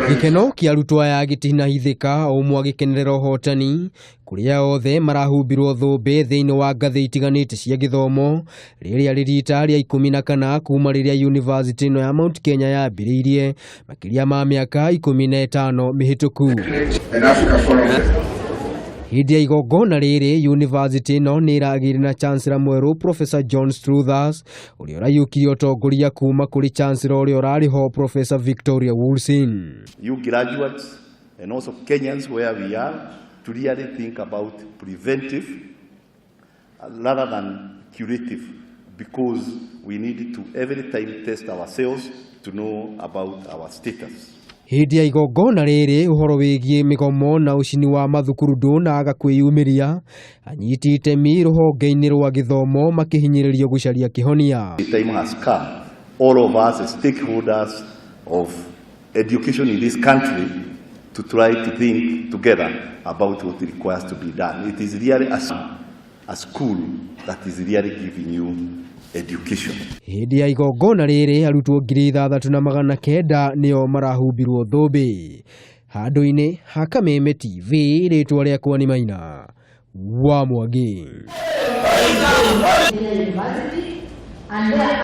Gikeno kia arutwo aya gitinahithika o mwa gikenerera hotani kuria othe marahumbirwo thumbi thiini wa ngathĩ itiganĩte cia githomo riria ririta ria 14 kuma riria university no ya Mount Kenya yambĩrĩirie makiria ma miaka 15 mihituku. Hindi ya igongona riri university no niragire na chancellor mweru Professor John Struthers uria urayukirie utongoria kuma kuri chancellor uria urariho Professor Victoria Woolsin. You graduates and also Kenyans where we are to really think about preventive rather than curative, because we need to every time test ourselves to know about our status. Hindi ya igongona riri uhoro wigie migomo na ucini wa mathukuru ndu na agakwiyumiria anyiti itemi ruhonge-ini rwa githomo makihinyiririo gucaria kihonia. The time has come, all of us as stakeholders of education in this country, to try to think together about what requires to be done. It is really a school that is really giving you education. Hindi ya igongona riri arutwo 6,900 nio marahumbirwo thumbi. Handu-ini ha Kameme TV ritwa riakwa ni Maina wa Mwangi.